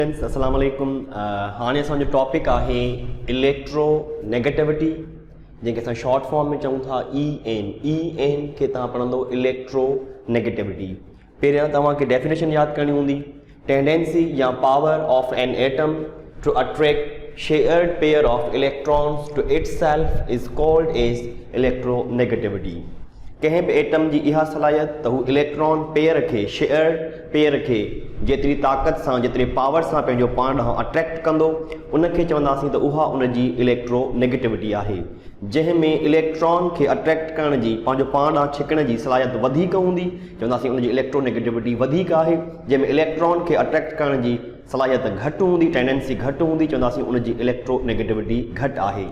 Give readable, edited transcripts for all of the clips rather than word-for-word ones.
अस्सलाम वालेकुम। हाणे असांजो टॉपिक आहे इलेक्ट्रोनेगेटिविटी, जंहिंखे असां शॉर्ट फॉर्म में चऊं था EN खे तव्हां पढ़ंदो इलेक्ट्रोनेगेटिविटी। पहिरियां तव्हांखे डेफिनेशन यादि करणी हूंदी। टेंडेंसी या power of an atom to attract shared pair of electrons to itself is called as electronegativity. कंहिं बि एटम जी इहा सलाहियत त हू इलेक्ट्रॉन पेयर खे शेयर्ड पेयर खे जेतिरी ताक़त सां जेतिरे पावर सां पंहिंजो पाण ॾांहुं अट्रैक्ट कंदो उनखे चवंदासीं त उहा उनजी इलेक्ट्रोनेगेटिविटी आहे। जंहिंमें इलेक्ट्रॉन खे अट्रैक्ट करण जी पंहिंजो पाण ॾांहुं छिकण जी सलाहियत वधीक हूंदी, चवंदासीं उनजी इलेक्ट्रोनेगेटिविटी वधीक आहे। जंहिंमें इलेक्ट्रॉन खे अट्रैक्ट करण जी सलाहियत घटि हूंदी, टेंडेंसी घटि हूंदी, चवंदासीं उनजी इलेक्ट्रोनेगेटिविटी घटि आहे।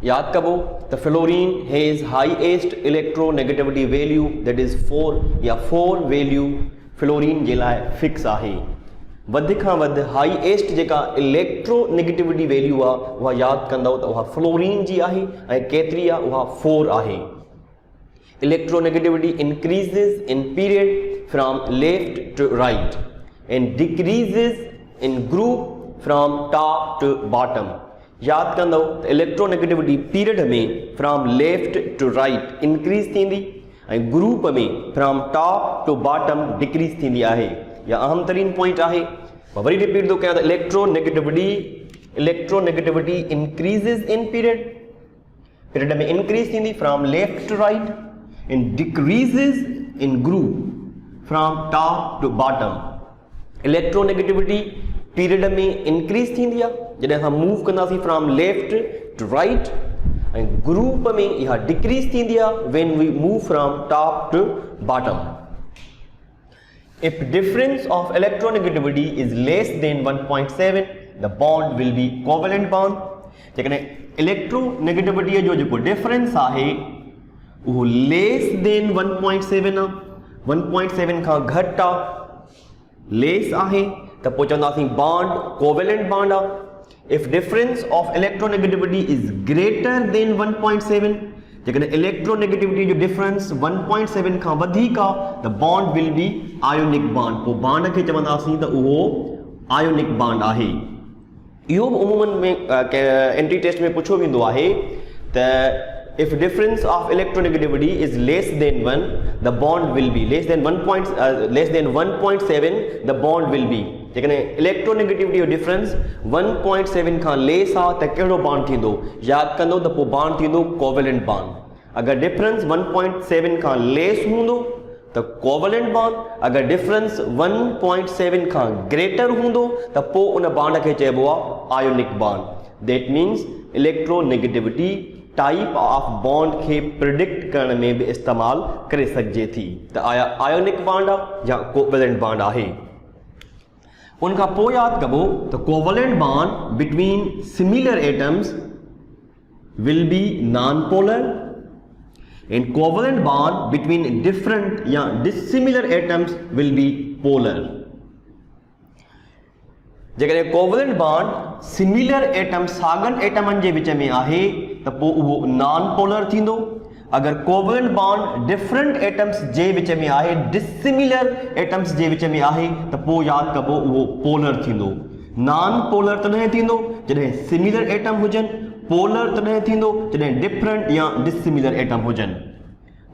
याद कबो त fluorine has highest electronegativity value that is 4 value fluorine जे लाइ फिक्स आहे। वधि खां वधि हाईएस्ट जेका इलेक्ट्रोनेगेटिविटी वैल्यू आहे उहा यादि कंदव त उहा फ्लोरीन जी आहे ऐं केतिरी आहे, उहा 4 आहे। Electronegativity increases in period from left to right and decreases in group from top to bottom. याद कंदो त इलेक्ट्रोनेगेटिविटी पीरियड में from left to right increase थींदी ऐं ग्रुप में from top to bottom decrease थींदी आहे। या अहम तरीन पॉइंट आहे, वरी रिपीट थो कयां त इलेक्ट्रोनेगेटिविटी इंक्रीज़िस इन पीरियड में इंक्रीज़ थींदी from left to right and decreases in group from top to bottom. Electronegativity period में इंक्रीज़ थींदी आहे जॾहिं असां मूव कंदासीं फ्रॉम लेफ्ट टू राइट, ऐं ग्रुप में इहा डिक्रीज़ थींदी आहे when we move from top to bottom. If difference of electronegativity is less than 1.7 the bond will be covalent bond. जेकॾहिं इलेक्ट्रोनेगेटिविटीअ जो जेको डिफरेंस आहे उहो लेस देन 1.7 आहे, 1.7 खां घटि आहे, लेस आहे त पोइ चवंदासीं बॉन्ड कोवेलेंट बॉन्ड आहे। If difference of electronegativity is greater than 1.7, जेकॾहिं इलेक्ट्रोनेगेटिविटी जो डिफरेंस 1.7 खां वधीक आहे त bond will B ionic bond. पोइ बॉन्ड खे चवंदासीं त उहो आयोनिक बॉन्ड आहे। इहो बि उमूमन में एंट्री टेस्ट में पुछियो वेंदो आहे त if difference of electronegativity is less than 1 the bond will be less than 1.7 the bond will be। जेकॾहिं इलेक्ट्रोनेगेटिविटी जो डिफरेंस 1.7 खां लेस आहे त कहिड़ो बॉन्ड थींदो, यादि कंदो त पोइ बॉन्ड थींदो कोवेलेंट बॉन्ड। अगरि डिफरेंस 1.7 खां लेस हूंदो त कोवेलेंट बॉन्ड, अगरि डिफरेंस 1.7 खां ग्रेटर हूंदो त पोइ उन बॉन्ड खे चइबो आहे ionic bond. That means electronegativity type of bond खे प्रिडिक्ट करण में भी इस्तेमाल करे सके थी त आया आयोनिक बॉन्ड आहे या कोवेलेंट बॉन्ड आहे। उनखां पोइ यादि कबो त covalent bond between similar atoms will be non polar and covalent bond between different या dissimilar atoms will be polar. जेकॾहिं कोवेलेंट बॉन्ड सिमिलर एटम साॻियनि एटमनि जे विच में आहे त पोइ उहो नॉन पोलर थींदो। अगरि कोवेलेंट बॉन्ड डिफरेंट एटम्स जे विच में आहे, डिसिमिलर एटम्स जे विच में आहे त पोइ यादि कबो उहो पोलर थींदो। नॉन पोलर तॾहिं थींदो जॾहिं सिमिलर एटम हुजनि, पोलर तॾहिं थींदो जॾहिं डिफरेंट या डिसिमिलर एटम हुजनि।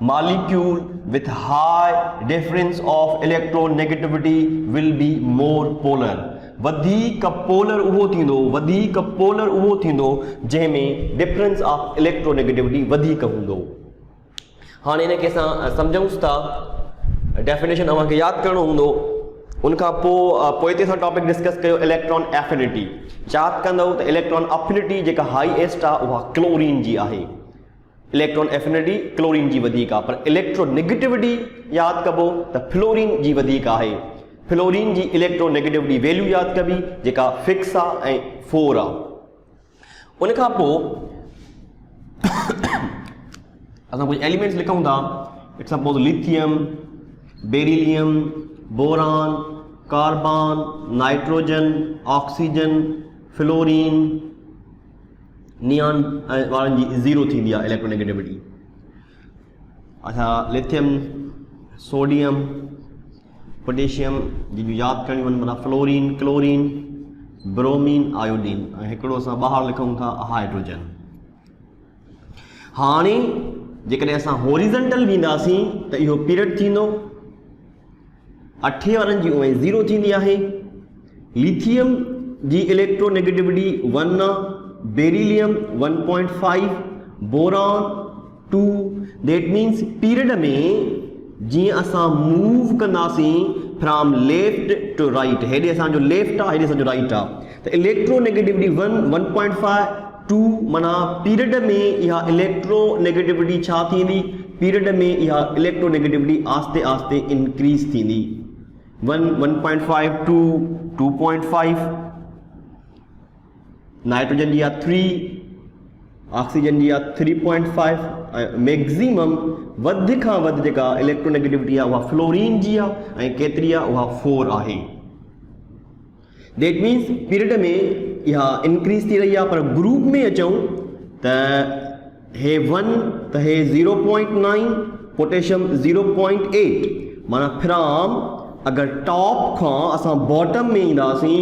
Molecule with high difference of electronegativity will be more polar। वधीक पोलर उहो थींदो जंहिंमें डिफरेंस ऑफ इलेक्ट्रोनेगेटिविटी वधीक हूंदो। हाणे इनखे असां सम्झूंसि था, डेफिनेशन अव्हांखे यादि करणो हूंदो। उनखां पोइ ते असां टॉपिक डिस्कस कयो इलेक्ट्रॉन एफिनिटी। यादि कंदव त इलेक्ट्रॉन एफिनिटी जेका हाईएस्ट आहे उहा क्लोरीन जी आहे। इलेक्ट्रॉन एफिनिटी क्लोरीन जी वधीक आहे, पर इलेक्ट्रोनेगेटिविटी यादि कबो त फ्लोरीन जी वधीक आहे। फ्लोरीन जी इलेक्ट्रोनेगेटिविटी वैल्यू यादि कबी जेका फिक्स आहे ऐं 4 आहे। उनखां पोइ असां कुझु एलिमेंट्स लिखूं था। It's suppose lithium, beryllium, boron, carbon, nitrogen, oxygen, fluorine, neon वारनि जी 0 थींदी आहे इलेक्ट्रोनेगेटिविटी। अच्छा, लिथियम, सोडियम, पोटेशियम जी यादि करिणियूं आहिनि माना फ्लोरीन, क्लोरीन, ब्रोमीन, आयोडीन ऐं हिकिड़ो असां ॿाहिरि लिखूं था हाइड्रोजन। हाणे जेकॾहिं असां हॉरिज़ॉन्टल वेंदासीं त इहो पीरियड थींदो 8 वारनि जी उहे 0 थींदी आहे। लिथियम जी इलेक्ट्रोनेगेटिविटी 1 आहे, beryllium 1.5, boron 2। That means period में जीअं असां मूव कंदासीं फ्रॉम लेफ्ट टू राइट, हेॾे असांजो लेफ्ट आहे, हेॾे असांजो राइट आहे, त इलेक्ट्रोनेगेटिविटी 1, 1.5, 2 माना पीरियड में इहा इलेक्ट्रोनेगेटिविटी छा थींदी? पीरियड में इहा इलेक्ट्रोनेगेटिविटी आस्ते आस्ते इंक्रीज थींदी। 1, 1.5, 2, 2.5, नाइट्रोजन जी आहे 3, ऑक्सीजन जी आहे 3.5 ऐं मैक्सिमम वधि खां वधि जेका इलेक्ट्रोनेगेटिविटी आहे उहा फ्लोरीन जी आहे ऐं केतिरी आहे? उहा 4 आहे। दैट मीन्स पीरियड में इहा इंक्रीज थी रही आहे, पर ग्रुप में अचूं त हे 1 त हे 0.9, पोटेशियम 0.8 माना फ्रॉम अगर टॉप खां असां बॉटम में ईंदासीं,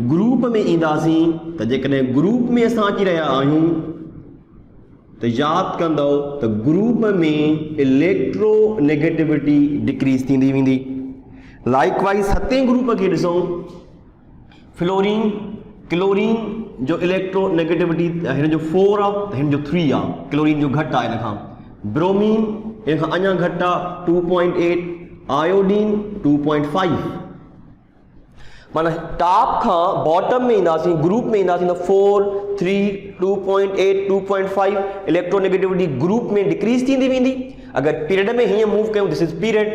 ग्रुप में ईंदासीं, त जेकॾहिं ग्रुप में असां अची रहिया आहियूं त यादि कंदो त ग्रुप में इलेक्ट्रोनेगेटिविटी डिक्रीज थींदी वेंदी। लाइकवाइज 7 ग्रुप खे ॾिसूं, फ्लोरीन, क्लोरीन जो इलेक्ट्रोनेगेटिविटी हिन जो 4 आहे त हिन जो 3 आहे, क्लोरीन जो घटि आहे हिन खां। ब्रोमीन हिन खां अञा घटि आहे 2.8, आयोडीन 2.5 माना टॉप खां बॉटम में ईंदासीं, ग्रुप में ईंदासीं त 4, 3, 2.8, 2.5 इलेक्ट्रोनेगेटिविटी ग्रुप में डिक्रीज थींदी वेंदी। अगर पीरियड में हीअं मूव कयूं, दिस इज पीरियड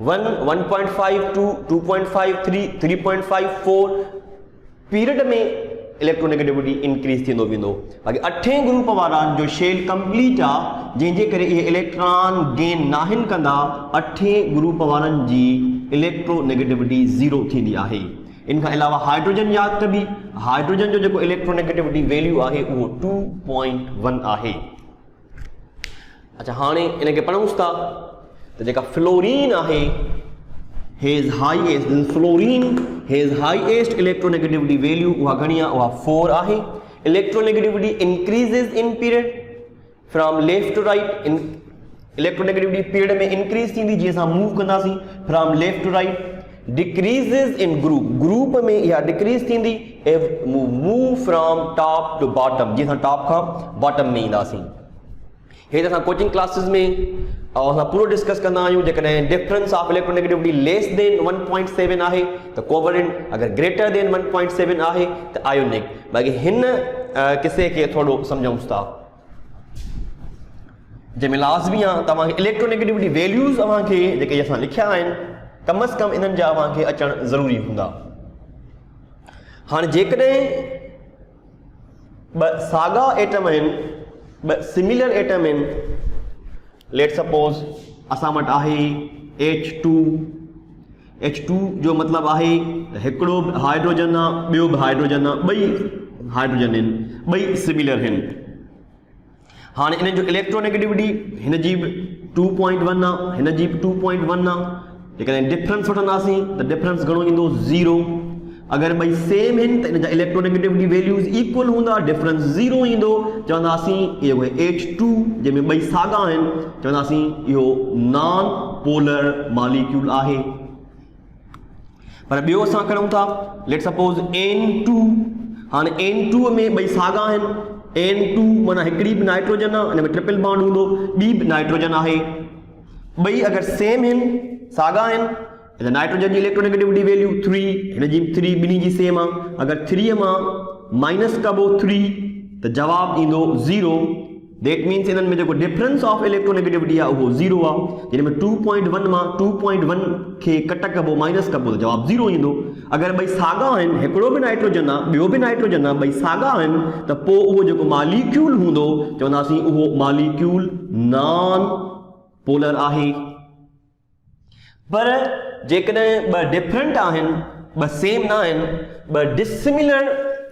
1, 1.5, 2, 2.5, 3, 3.5, 4 पीरियड में इलेक्ट्रोनेगेटिविटी इंक्रीज थींदो वेंदो। बाक़ी 8 ग्रुप वारा जो शेल कंप्लीट आहे, जंहिंजे करे इहे इलेक्ट्रॉन गेन नाहिन कंदा, 8 ग्रुप वारनि जी इलेक्ट्रोनेगेटिविटी 0 थींदी आहे। इन खां अलावा हाइड्रोजन यादि कबी, हाइड्रोजन जो जेको इलेक्ट्रोनेगेटिविटी वैल्यू आहे उहो 2.1 आहे। अच्छा, हाणे इनखे पढ़ूंसि था त जेका फ्लोरीन आहे, his highest, fluorine his highest electronegativity value उहा घणी आहे? उहा 4 आहे। electronegativity increases in period from left to right, in electronegativity period में increase थींदी जीअं असां मूव कंदासीं from left to right। decreases in group, group में इहा decrease थींदी if move from top to bottom, जीअं असां top खां bottom में ईंदासीं। हे त असां कोचिंग क्लासिस में असां पूरो डिस्कस कंदा आहियूं। जेकॾहिं difference of electronegativity less than 1.7 आहे त कोवलेंट, अगर ग्रेटर देन 1.7 आहे त आयोनिक। बाक़ी हिन किसे खे थोरो सम्झूंसि था, जंहिंमें लाज़मी आहे तव्हांखे इलेक्ट्रोनेगेटिविटी वैल्यूज़ तव्हांखे जेके असां लिखिया आहिनि कम अज़ कम इन्हनि जा तव्हांखे अचणु ज़रूरी हूंदा। हाणे जेकॾहिं 2 साॻा एटम आहिनि, 2 सिमिलर एटम आहिनि, लेट सपोज असां वटि आहे H2, H2 जो मतिलबु आहे त हिकिड़ो बि हाइड्रोजन आहे, ॿियो बि हाइड्रोजन आहे, ॿई हाइड्रोजन आहिनि, ॿई सिमिलर आहिनि। हाणे इन्हनि जो इलेक्ट्रोनेगेटिविटी हिन जी बि 2.1 आहे, हिन जी बि 2.1 आहे। जेकॾहिं डिफरेंस वठंदासीं त डिफरेंस घणो ईंदो? 0। अगर ॿई सेम आहिनि त इन जा इलेक्ट्रोनेगेटिविटी वैल्यूज़ इक्वल हूंदा, डिफरेंस 0 ईंदो, चवंदासीं इहो H2 जंहिंमें ॿई साॻा आहिनि, चवंदासीं इहो नॉन पोलर मॉलिक्यूल आहे। पर ॿियो असां करूं था, लेट सपोज N2। हाणे N2 में ॿई साॻा आहिनि, N2 माना हिकिड़ी बि नाइट्रोजन आहे, हिन में ट्रिपल बॉन्ड हूंदो, ॿी बि नाइट्रोजन आहे। ॿई अगर सेम आहिनि, साॻा आहिनि, नाइट्रोजन जी इलेक्ट्रोनेगेटिविटी वैल्यू 3, हिन जी 3, ॿिन्ही जी सेम आहे। अगर 3 मां माइनस कबो 3 त जवाबु ईंदो 0। दैट मीन्स इन्हनि में जेको डिफरेंस ऑफ इलेक्ट्रोनेगेटिविटी आहे उहो 0 आहे। जंहिं में 2.1 मां 2.1 खे कट कबो, माइनस कबो त जवाबु 0 ईंदो। अगर ॿई साॻा आहिनि, हिकिड़ो बि नाइट्रोजन आहे, ॿियो बि नाइट्रोजन आहे, ॿई साॻा आहिनि, त पोइ उहो जेको मॉलिक्यूल हूंदो चवंदासीं उहो मॉलिक्यूल नॉन पोलर आहे। पर जेकॾहिं 2 डिफरेंट आहिनि, 2 सेम न आहिनि, 2 डिसिमिलर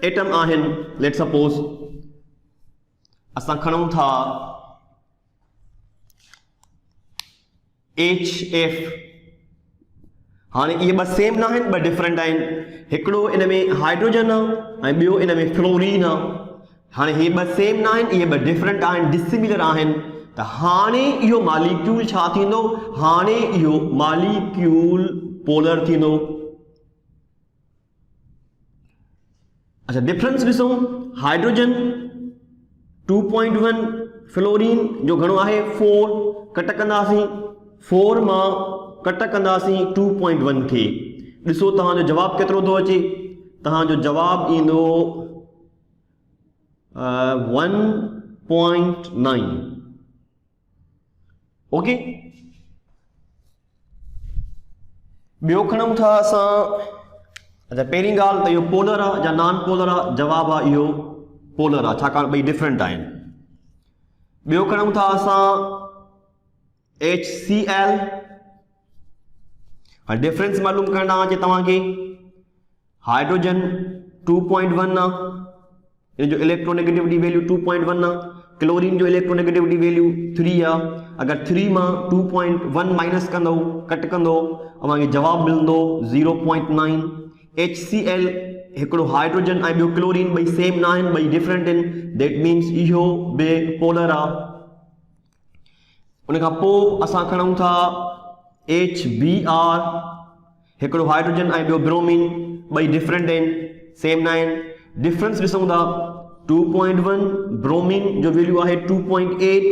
एटम आहिनि, लेट सपोज असां खणूं था HF हाणे इहे ॿ सेम न आहिनि, ॿ डिफरेंट आहिनि। हिकिड़ो इन में हाइड्रोजन आहे ऐं ॿियो इन में फ्लोरीन आहे। हाणे इहे ॿ सेम न आहिनि, इहे ॿ डिफरेंट आहिनि, डिसिमिलर आहिनि। त हाणे इहो मॉलिक्यूल छा थींदो? हाणे इहो मॉलिक्यूल पोलर थींदो। अच्छा, डिफरेंस ॾिसो, हाइड्रोजन 2.1, फ्लोरीन जो घणो आहे 4, कट कंदासीं 4 मां कट कंदासीं 2.1 खे। ॾिसो तव्हांजो जवाब केतिरो थो अचे। तव्हांजो जवाब ईंदो 1.9। ओके, ॿियो खणूं था असां। अच्छा, पहिरीं ॻाल्हि त इहो पोलर आहे या नॉन पोलर आहे? जवाब आहे इहो पोलर आहे, छाकाणि ॿई डिफरेंट आहिनि। ॿियो खणूं था असां HCl। डिफरेंस मालूम करणा अचे तव्हांखे। हाइड्रोजन 2.1 आहे, इन जो इलेक्ट्रोनेगेटिविटी वैल्यू 2.1 आहे। क्लोरीन जो इलेक्ट्रोनेगेटिविटी वैल्यू 3 आहे। अगर 3 मां 2.1 माइनस कंदो, कट कंदो, तव्हांखे जवाब मिलंदो 0.9। HCl हिकिड़ो हाइड्रोजन ऐं ॿियो क्लोरीन, ॿई सेम न आहिनि, ॿई डिफरेंट आहिनि। दैट मीन्स इहो बि पोलर आहे। उन खां पोइ असां खणूं था HBr, हिकिड़ो हाइड्रोजन ऐं ॿियो ब्रोमीन, ॿई डिफरेंट आहिनि, सेम न आहिनि। डिफरेंस ॾिसूं था 2.1, ब्रोमीन जो वैल्यू आहे 2.8।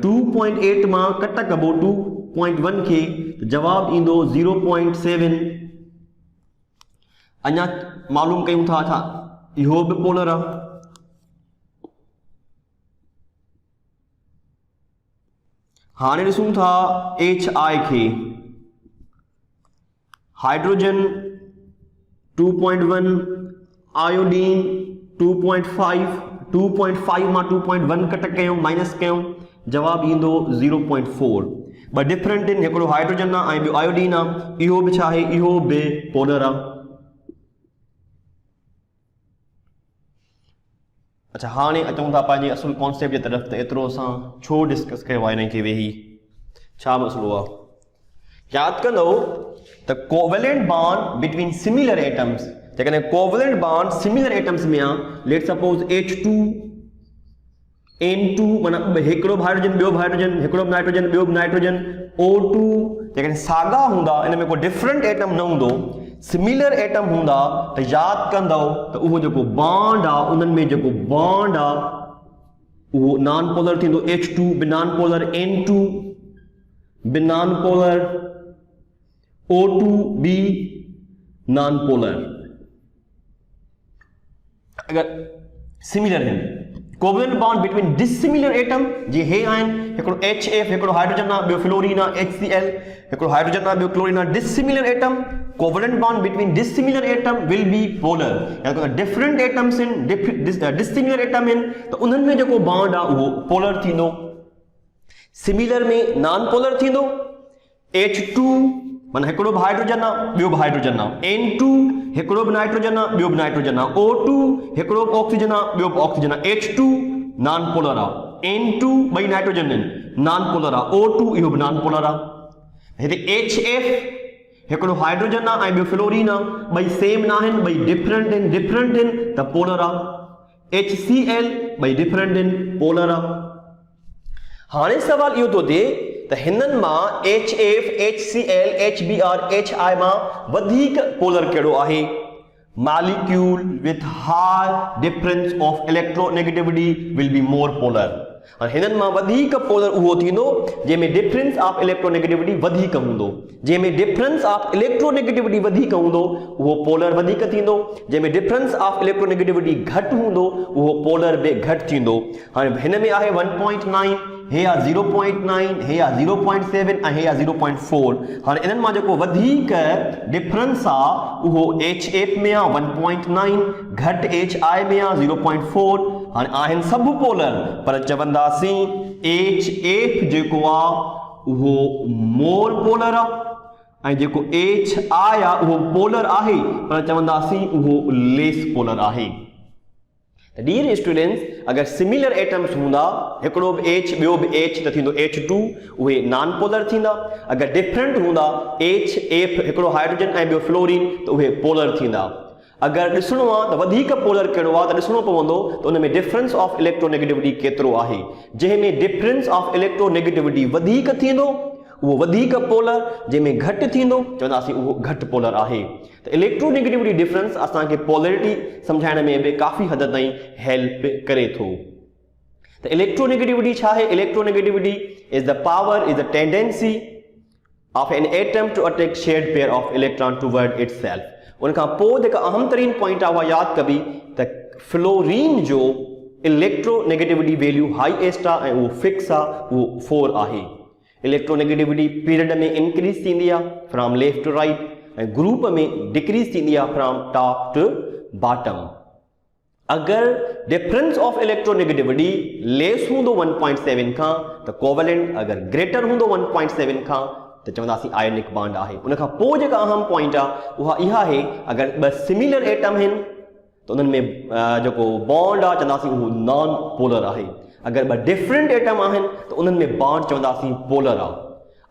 2.8 मां कट कबो 2.1 खे, त जवाब ईंदो 0.7। अञा मालूम कयूं था छा इहो बि पोलर आहे। हाणे ॾिसूं था HI खे। हाइड्रोजन 2.1, आयोडीन 2.5, 2.5 मां 2.1 कट कयूं, माइनस कयूं, जवाब ईंदो 0.4। ॿ डिफरेंट आहिनि, हिकिड़ो हाइड्रोजन आहे ऐं ॿियो आयोडीन आहे। इहो बि छा आहे? इहो बि पोलर आहे। अच्छा, हाणे अचूं था पंहिंजे असुल कॉन्सेप्ट जे तरफ़। त एतिरो असां छो डिस्कस कयो आहे हिन खे वेही? छा मसइलो आहे? यादि कंदो त covalent bond between similar atoms, जेकॾहिं कोवेलेंट बॉन्ड सिमिलर एटम्स में आहे, लेट सपोज H2 N2, माना हिकिड़ो हाइड्रोजन ॿियो हाइड्रोजन, हिकिड़ो नाइट्रोजन ॿियो नाइट्रोजन, O2, जेकॾहिं साॻा हूंदा, इन में को डिफरेंट एटम न हूंदो, सिमिलर एटम हूंदा, त यादि कंदो त उहो जेको बॉन्ड आहे, उन्हनि में जेको बॉन्ड आहे उहो नॉन पोलर थींदो। H2 बि नॉन पोलर, N2 बि नॉन पोलर, O2 बि नॉन पोलर। अगर सिमिलर आहिनि। Covalent bond between dissimilar atom जी हे आहिनि, हिकिड़ो HF, हिकिड़ो हाइड्रोजन आहे, ॿियो फ्लोरीन आहे, HCl, हिकिड़ो हाइड्रोजन आहे, ॿियो क्लोरीन आहे। Dissimilar atom, covalent bond between dissimilar atom will be polar. या डिफरेंट एटम्स आहिनि, डिसिमिलर एटम आहिनि, त उन्हनि में जेको बॉन्ड आहे उहो पोलर थींदो। सिमिलर में नॉन पोलर थींदो। H2 माना हिकिड़ो बि हाइड्रोजन आहे, ॿियो बि हाइड्रोजन आहे। N2 हिकिड़ो बि नाइट्रोजन आहे, ॿियो बि नाइट्रोजन आहे। O2 हिकिड़ो बि ऑक्सीजन आहे, ॿियो बि ऑक्सीजन आहे। H2 नॉन पोलर आहे। N2 ॿई नाइट्रोजन आहिनि, नॉन पोलर आहे। O2 इहो बि नॉन पोलर आहे। हिते HF हिकिड़ो हाइड्रोजन आहे ऐं ॿियो फ्लोरीन आहे, ॿई सेम न आहिनि, ॿई डिफरेंट आहिनि, त पोलर आहे। HCl ॿई डिफरेंट आहिनि, पोलर आहे। हाणे सवाल इहो थो थिए त हिननि मां HF, HCl, HBr, HI मां वधीक पोलर कहिड़ो आहे? Molecule with high difference of electronegativity will be more polar। हिननि मां वधीक पोलर उहो थींदो जंहिंमें डिफरेंस ऑफ इलेक्ट्रोनेगेटिविटी वधीक हूंदो। जंहिंमें डिफरेंस ऑफ इलेक्ट्रोनेगेटिविटी वधीक हूंदो उहो पोलर वधीक थींदो। जंहिंमें डिफरेंस ऑफ इलेक्ट्रोनेगेटिविटी घटि हूंदो उहो पोलर बि घटि थींदो। हाणे हिन में आहे 1.9, हे आहे 0.9, हे आहे 0.7 ऐं हे आहे 0.4। हाणे इन्हनि मां जेको वधीक डिफरेंस आहे उहो HF में आहे 1.9, घटि HI में आहे 0.4। हाणे आहिनि सभु पोलर, पर चवंदासीं HF जेको आहे उहो मोर पोलर आहे ऐं जेको HI आहे उहो पोलर आहे, पर चवंदासीं उहो लेस पोलर आहे। त डियर स्टूडेंट्स, अगर सिमिलर एटम्स हूंदा, हिकिड़ो बि H ॿियो बि H त थींदो H2, उहे नॉन पोलर थींदा। अगर डिफरेंट हूंदा H F हिकिड़ो हाइड्रोजन ऐं ॿियो फ्लोरीन त उहे पोलर थींदा। अगर ॾिसणो आहे त वधीक पोलर कहिड़ो आहे त ॾिसणो पवंदो त उन में डिफरेंस ऑफ इलेक्ट्रोनेगेटिविटी केतिरो आहे। जंहिंमें डिफरेंस ऑफ इलेक्ट्रोनेगेटिविटी वधीक थींदो उहो वधीक पोलर, जंहिंमें घटि थींदो चवंदासीं उहो घटि पोलर आहे। त इलेक्ट्रोनेगेटिविटी डिफरेंस असांखे पोलरिटी सम्झाइण में बि काफ़ी हद ताईं हेल्प करे थो। त इलेक्ट्रोनेगेटिविटी छा आहे? Electronegativity is the power, is the tendency of an atom to attract shared pair of electron toward itself. उन खां पोइ जेका अहम तरीन पॉइंट आहे उहा यादि कबी त फ्लोरीन जो इलेक्ट्रोनेगेटिविटी वैल्यू हाईएस्ट आहे ऐं उहो फिक्स आहे, उहो 4 आहे। इलेक्ट्रोनेगेटिविटी पीरियड में इंक्रीज थींदी आहे फ्रॉम लेफ्ट टू राइट ऐं ग्रुप में डिक्रीज थींदी आहे फ्रॉम टॉप टू बॉटम। अगर डिफरेंस ऑफ इलेक्ट्रोनेगेटिविटी लेस हूंदो 1.7 खां त कोवेलेंट, अगर ग्रेटर हूंदो 1.7 खां त चवंदासीं आयनिक बॉन्ड आहे। उन खां पोइ जेका अहम पॉइंट आहे उहा इहा आहे, अगर ॿ सिमिलर एटम आहिनि त उन्हनि में जेको बॉन्ड आहे चवंदासीं उहो नॉन पोलर आहे। अगर ॿ डिफरेंट एटम आहिनि त उन्हनि में बॉन्ड चवंदासीं पोलर आहे।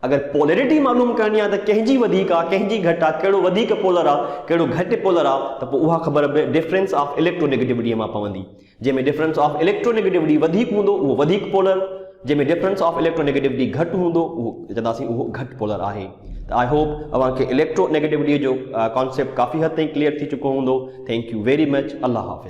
अगर पोलरिटी मालूम करणी आहे त कंहिंजी वधीक आहे कंहिंजी घटि आहे, कहिड़ो वधीक पोलर आहे कहिड़ो घटि पोलर आहे, त पोइ उहा ख़बर बि डिफरेंस ऑफ इलेक्ट्रोनेगेटिविटीअ मां पवंदी। जंहिंमें डिफरेंस ऑफ इलेक्ट्रोनेगेटिविटी वधीक हूंदो उहो वधीक पोलर, जंहिंमें डिफरेंस ऑफ इलेक्ट्रोनेगेटिविटी घटि हूंदो उहो चवंदासीं उहो घटि पोलर आहे। त आई होप तव्हांखे इलेक्ट्रोनेगेटिविटी जो कॉन्सेप्ट काफ़ी हद ताईं क्लियर थी चुको हूंदो। Thank you very much. अल्लाह हाफ़िज़।